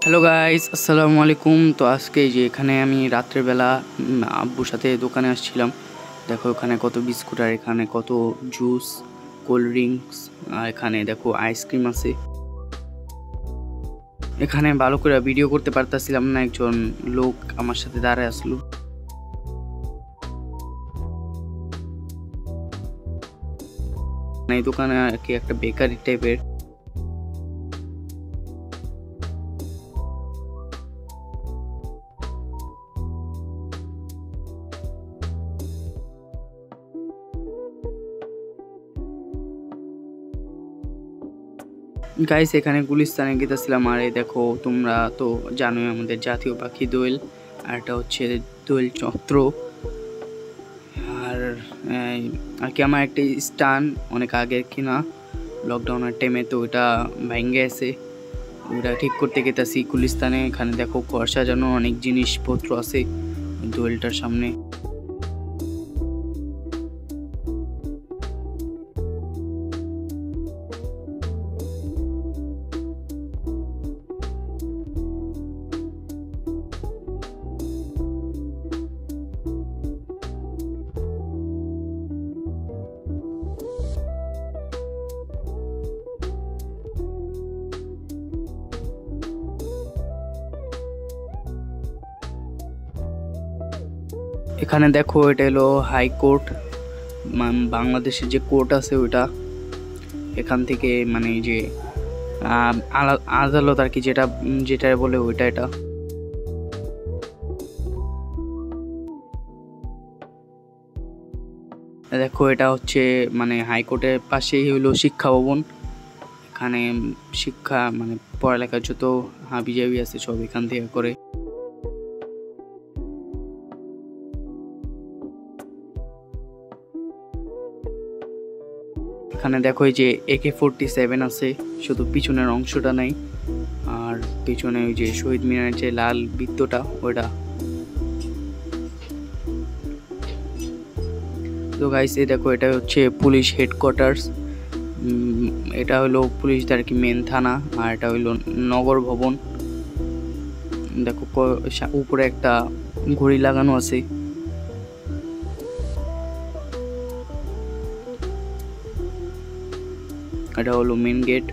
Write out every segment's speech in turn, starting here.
Hello guys, আসসালামু আলাইকুম। তো আজকে যে এখানে আমি রাত্রের বেলা আব্বুর সাথে দোকানে আসছিলাম। দেখো এখানে কত বিস্কুট, আর এখানে কত জুস, কোল্ড ড্রিঙ্কস, আর এখানে দেখো আইসক্রিম আছে। এখানে ভালো করে ভিডিও করতে পারতাছিলাম না, একজন লোক আমার সাথে দাঁড়ায় আসলো। এই দোকানে আর কি একটা বেকারি টাইপের। গাইস এখানে গুলিস্তানে গেতেছিলাম, আর এই দেখো তোমরা তো জানোই আমাদের জাতীয় পাখি দোয়েল, আর এটা হচ্ছে দোয়েল চত্র। আর আর কি আমার একটা স্টান অনেক আগের কিনা লকডাউনের টাইমে, তো ওটা ভেঙে গেছে, ওটা ঠিক করতে গেতেছি গুলিস্তানে। এখানে দেখো ঘর সাজানো অনেক জিনিসপত্র আছে দোয়েলটার সামনে। এখানে দেখো এটা হলো হাইকোর্ট, বাংলাদেশের যে কোর্ট আছে ওইটা। এখান থেকে মানে যে আদালত আর কি, যেটা বলে ওইটা। এটা দেখো এটা হচ্ছে মানে হাইকোর্টের পাশেই হলো শিক্ষা ভবন। এখানে শিক্ষা মানে পড়ালেখার যত হাবিজাবি আছে সব এখান থেকে করে। এখানে দেখো এই যে AK-47 আছে, শুধু পিছনের অংশটা নাই, আর পিছনে ওই যে শহীদ মিনারের যে লাল বৃত্তটা ওইটা। তো গাইস এই দেখো এটা হচ্ছে পুলিশ হেডকোয়ার্টার্স। এটা হলো পুলিশদের আর কি মেন থানা, আর এটা হইলো নগর ভবন। দেখো উপরে একটা ঘড়ি লাগানো আছে। এটা হলো মেন গেট।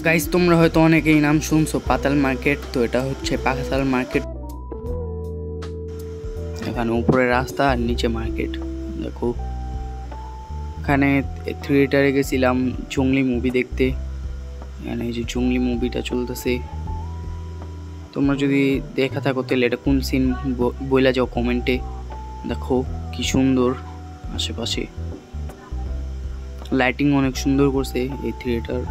গাইস তোমরা হয়তো অনেকেই নাম শুনছো পাতাল মার্কেট, তো এটা হচ্ছে পাতাল মার্কেট। এখানে উপরে রাস্তা আর নিচে মার্কেট। দেখো এখানে থিয়েটারে গেছিলাম জঙ্গলি মুভি দেখতে। এখানে এই যে জঙ্গলি মুভিটা চলতেছে, তোমরা যদি দেখা থাকো তাহলে এটা কোন সিন বইলা যাও কমেন্টে। দেখো কি সুন্দর আশেপাশে, লাইটিং অনেক সুন্দর করছে এই থিয়েটার।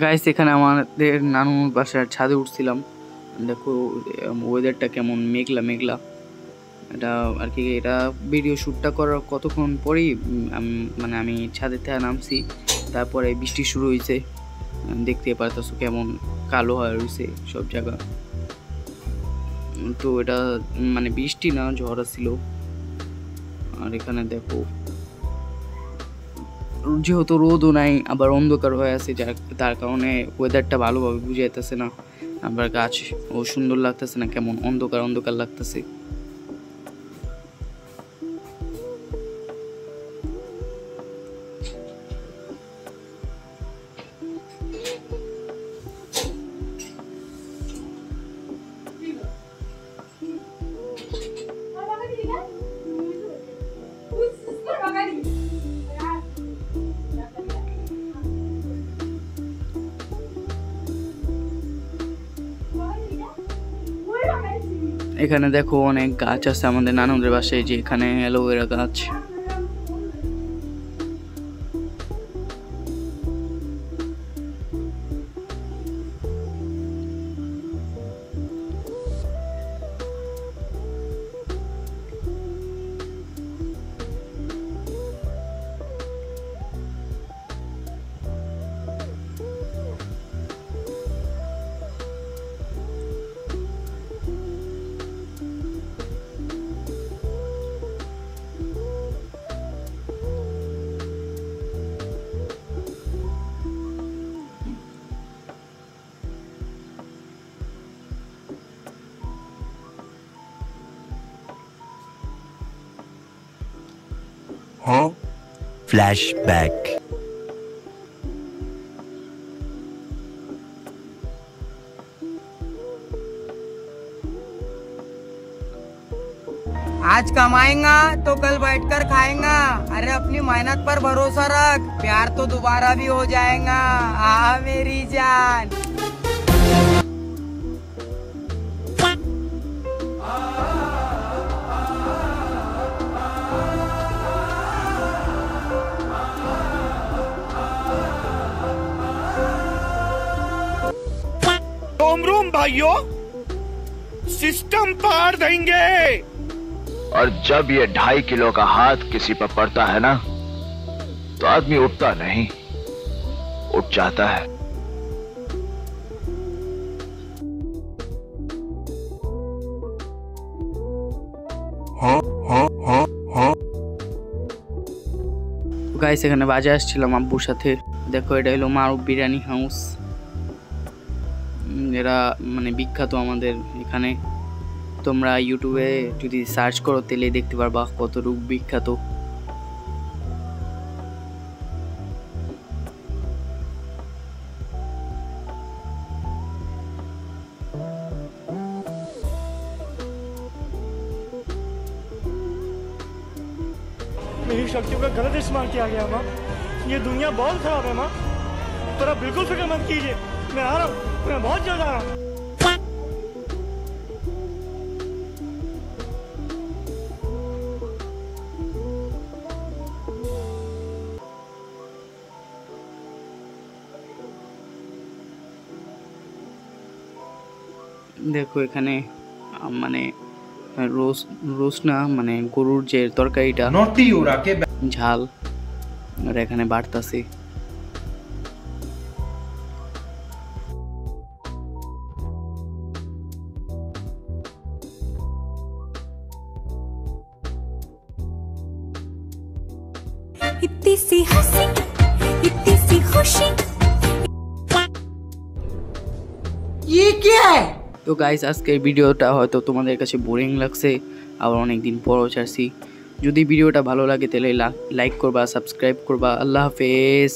গাইস এখানে আমাদের নানুর বাসার ছাদে উঠছিলাম। দেখো ওয়েদারটা কেমন মেঘলা মেঘলা। এটা আর কি, এটা ভিডিও শ্যুটটা করার কতক্ষণ পরেই আমি ছাদের থেকে নামছি, তারপরে বৃষ্টি শুরু হয়েছে। দেখতে পারতেছো কেমন কালো হয়ে রয়েছে সব জায়গা। তো এটা মানে বৃষ্টি না, ঝড় ছিল। আর এখানে দেখো যেহেতু রোদও নাই, আবার অন্ধকার হয়ে আছে, তার কারণে ওয়েদারটা ভালোভাবে বুঝে যেতেছে না। আবার গাছ ও সুন্দর লাগতেছে না, কেমন অন্ধকার অন্ধকার লাগতেছে। এখানে দেখো অনেক গাছ আছে আমাদের নানুদের বাসায়, যে এখানে অ্যালোভেরা গাছ। Flashback. आज कमाएगा तो कल बैठकर खाएगा। अरे अपनी मेहनत पर भरोसा रख, प्यार तो दोबारा भी हो जाएगा। आ मेरी जान। रोम भाइयों, सिस्टम पार देंगे। और जब ये 2.5 किलो का हाथ किसी पर पड़ता है ना, तो आदमी उठता नहीं, उठ जाता है। গাইস এখানে বাজে আসছিলাম আব্বুর সাথে। দেখো এটা হলো মারুফ বিরিয়ানি হাউস, এরা মানে বিখ্যাত আমাদের এখানে। তোমরা ইউটিউবে যদি সার্চ করো তাহলে দেখতে পারবা কতটুকু বিখ্যাত। मेरी शक्तियों का गलत इस्तेमाल किया गया माँ। ये दुनिया बहुत खराब है माँ, पर आप बिल्कुल फिक्र मत कीजिए, मैं आ रहा हूँ, मैं बहुत जल्द आ रहा हूँ। দেখো এখানে মানে রোজ না মানে গরুর যে তরকারিটা ঝাল আর এখানে বাড়তাছে। इतनी सी हंसी इतनी सी खुशी, ये क्या है? তো গাইস আজকের ভিডিওটা হয়তো তোমাদের কাছে বোরিং লাগছে, আবার অনেকদিন পরও ছাড়ছি। যদি ভিডিওটা ভালো লাগে তাহলে লাইক করবা, সাবস্ক্রাইব করবা। আল্লাহ হাফেজ।